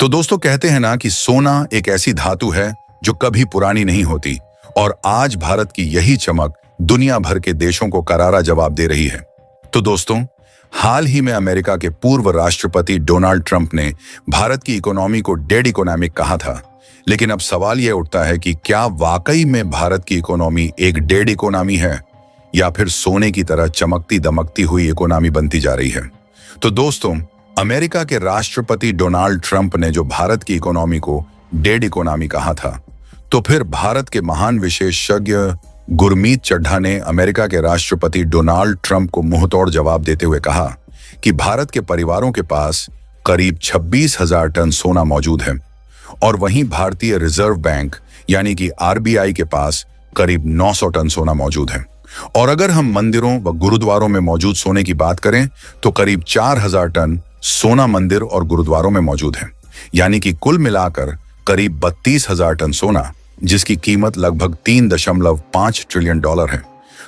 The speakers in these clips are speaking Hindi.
तो दोस्तों कहते हैं ना कि सोना एक ऐसी धातु है जो कभी पुरानी नहीं होती और आज भारत की यही चमक दुनिया भर के देशों को करारा जवाब दे रही है। तो दोस्तों, हाल ही में अमेरिका के पूर्व राष्ट्रपति डोनाल्ड ट्रंप ने भारत की इकोनॉमी को डेड इकोनॉमिक कहा था। लेकिन अब सवाल यह उठता है कि क्या वाकई में भारत की इकोनॉमी एक डेड इकोनॉमी है या फिर सोने की तरह चमकती दमकती हुई इकोनॉमी बनती जा रही है। तो दोस्तों, अमेरिका के राष्ट्रपति डोनाल्ड ट्रंप ने जो भारत की इकोनॉमी को डेड इकोनॉमी कहा था, तो फिर भारत के महान विशेषज्ञ गुरमीत चड्ढा ने अमेरिका के राष्ट्रपति डोनाल्ड ट्रंप को मुंहतोड़ जवाब देते हुए कहा कि भारत के परिवारों के पास करीब 26,000 टन सोना मौजूद है और वहीं भारतीय रिजर्व बैंक यानी कि आरबीआई के पास करीब 900 टन सोना मौजूद है। और अगर हम मंदिरों व गुरुद्वारों में मौजूद सोने की बात करें तो करीब 4,000 टन सोना मंदिर और गुरुद्वारों में मौजूद है, यानी कि कुल मिलाकर करीब 32,000 टन सोना, जिसकी कीमत लगभग 3.5 ट्रिलियन डॉलर है।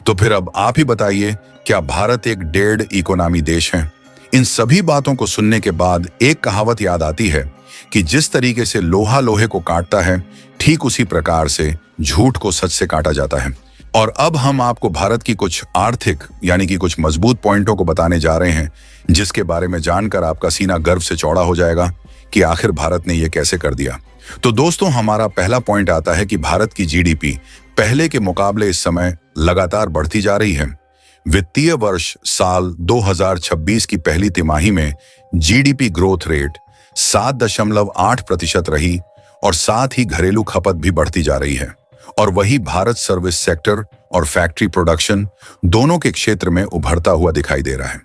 तो फिर अब आप ही बताइए, क्या भारत एक डेड इकोनॉमी देश है? इन सभी बातों को सुनने के बाद एक कहावत याद आती है कि जिस तरीके से लोहा लोहे को काटता है, ठीक उसी प्रकार से झूठ को सच से काटा जाता है। और अब हम आपको भारत की कुछ आर्थिक यानी कि कुछ मजबूत पॉइंटों को बताने जा रहे हैं, जिसके बारे में जानकर आपका सीना गर्व से चौड़ा हो जाएगा कि आखिर भारत ने यह कैसे कर दिया। तो दोस्तों, हमारा पहला पॉइंट आता है कि भारत की जीडीपी पहले के मुकाबले इस समय लगातार बढ़ती जा रही है। वित्तीय वर्ष साल 2026 की पहली तिमाही में जीडीपी ग्रोथ रेट 7.8% रही और साथ ही घरेलू खपत भी बढ़ती जा रही है। और वही भारत सर्विस सेक्टर और फैक्ट्री प्रोडक्शन दोनों के क्षेत्र में उभरता हुआ दिखाई दे रहा है।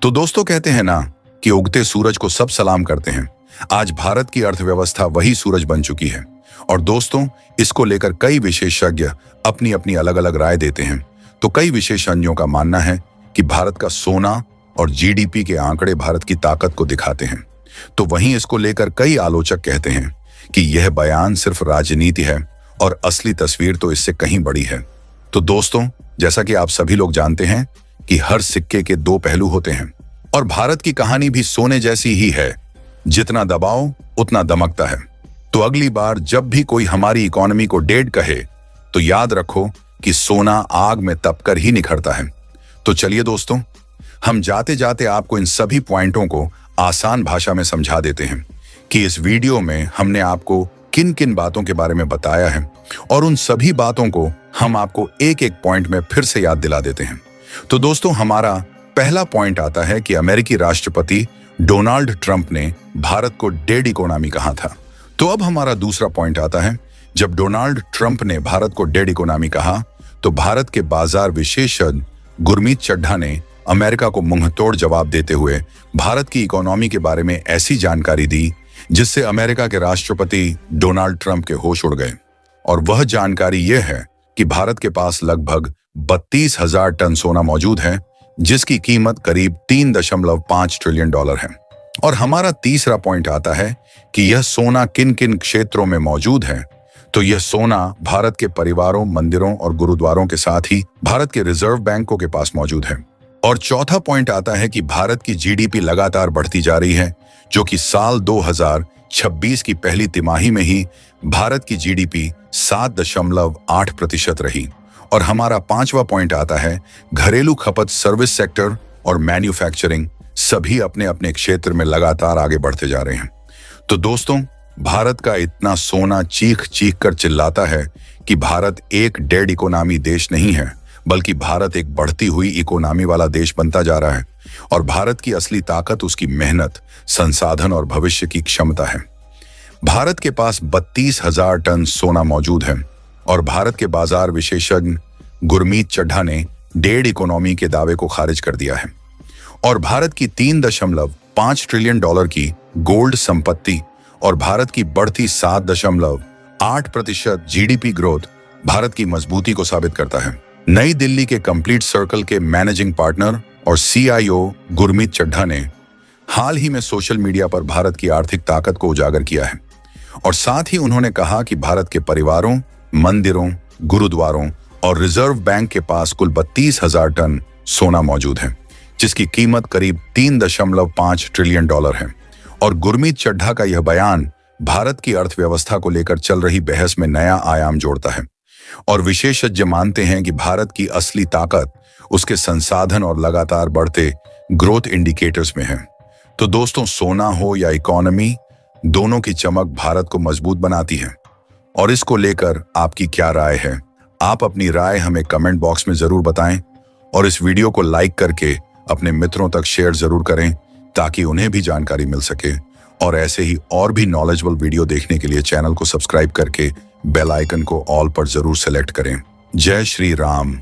तो दोस्तों, कहते हैं ना कि उगते सूरज को सब सलाम करते हैं। आज भारत की अर्थव्यवस्था वही सूरज बन चुकी है। और दोस्तों, इसको लेकर कई विशेषज्ञ अपनी अपनी अलग अलग राय देते हैं। तो कई विशेषज्ञों का मानना है कि भारत का सोना और जीडीपी के आंकड़े भारत की ताकत को दिखाते हैं। तो वहीं इसको लेकर कई आलोचक कहते हैं कि यह बयान सिर्फ राजनीति है और असली तस्वीर तो इससे कहीं बड़ी है। तो दोस्तों, जैसा कि आप सभी लोग जानते हैं कि हर सिक्के के दो पहलू होते हैं और भारत की कहानी भी सोने जैसी ही है, जितना दबाओ उतना दमकता है। तो अगली बार जब भी कोई हमारी इकोनॉमी को डेड कहे तो याद रखो कि सोना आग में तपकर ही निखरता है। तो चलिए दोस्तों, हम जाते जाते आपको इन सभी पॉइंटों को आसान भाषा में समझा देते हैं कि इस वीडियो में हमने आपको किन किन बातों के बारे में बताया है और उन सभी बातों को हम आपको एक एक पॉइंट में फिर से याद दिला देते हैं। तो दोस्तों, हमारा पहला पॉइंट आता है कि अमेरिकी राष्ट्रपति डोनाल्ड ट्रंप ने भारत को डेड इकोनॉमी कहा था। तो अब हमारा दूसरा पॉइंट आता है, जब डोनाल्ड ट्रंप ने भारत को डेड इकोनॉमी कहा तो भारत के बाजार विशेषज्ञ गुरमीत चड्ढा ने अमेरिका को मुंहतोड़ जवाब देते हुए भारत की इकोनॉमी के बारे में ऐसी जानकारी दी जिससे अमेरिका के राष्ट्रपति डोनाल्ड ट्रंप के होश उड़ गए। और वह जानकारी यह है कि भारत के पास लगभग 32,000 टन सोना मौजूद है, जिसकी कीमत करीब 3.5 ट्रिलियन डॉलर है। और हमारा तीसरा पॉइंट आता है कि यह सोना किन किन क्षेत्रों में मौजूद है। तो यह सोना भारत के परिवारों, मंदिरों और गुरुद्वारों के साथ ही भारत के रिजर्व बैंकों के पास मौजूद है। और चौथा पॉइंट आता है कि भारत की जीडीपी लगातार बढ़ती जा रही है, जो कि साल 2026 की पहली तिमाही में ही भारत की जीडीपी 7.8% रही। और हमारा पांचवा पॉइंट आता है, घरेलू खपत, सर्विस सेक्टर और मैन्युफैक्चरिंग सभी अपने अपने क्षेत्र में लगातार आगे बढ़ते जा रहे हैं। तो दोस्तों, भारत का इतना सोना चीख चीख कर चिल्लाता है कि भारत एक डेड इकोनॉमी देश नहीं है, बल्कि भारत एक बढ़ती हुई इकोनॉमी वाला देश बनता जा रहा है। और भारत की असली ताकत उसकी मेहनत, संसाधन और भविष्य की क्षमता है। भारत के पास 32,000 टन सोना मौजूद है और भारत के बाजार विशेषज्ञ गुरमीत चड्ढा ने डेड इकोनॉमी के दावे को खारिज कर दिया है। और भारत की 3.5 ट्रिलियन डॉलर की गोल्ड संपत्ति और भारत की बढ़ती 7.8% जीडीपी ग्रोथ भारत की मजबूती को साबित करता है। नई दिल्ली के कंप्लीट सर्कल के मैनेजिंग पार्टनर और सीआईओ गुरमीत चड्ढा ने हाल ही में सोशल मीडिया पर भारत की आर्थिक ताकत को उजागर किया है। और साथ ही उन्होंने कहा कि भारत के परिवारों, मंदिरों, गुरुद्वारों और रिजर्व बैंक के पास कुल 32,000 टन सोना मौजूद है, जिसकी कीमत करीब 3.5 ट्रिलियन डॉलर है। और गुरमीत चड्ढा का यह बयान भारत की अर्थव्यवस्था को लेकर चल रही बहस में नया आयाम जोड़ता है। और विशेषज्ञ मानते हैं कि भारत की असली ताकत उसके संसाधन और लगातार बढ़ते ग्रोथ इंडिकेटर्स में है। तो दोस्तों, सोना हो या इकोनॉमी, दोनों की चमक भारत को मजबूत बनाती है। और इसको लेकर आपकी क्या राय है? आप अपनी राय हमें कमेंट बॉक्स में जरूर बताएं और इस वीडियो को लाइक करके अपने मित्रों तक शेयर जरूर करें ताकि उन्हें भी जानकारी मिल सके। और ऐसे ही और भी नॉलेजेबल वीडियो देखने के लिए चैनल को सब्सक्राइब करके बेल आइकन को ऑल पर जरूर सेलेक्ट करें। जय श्री राम।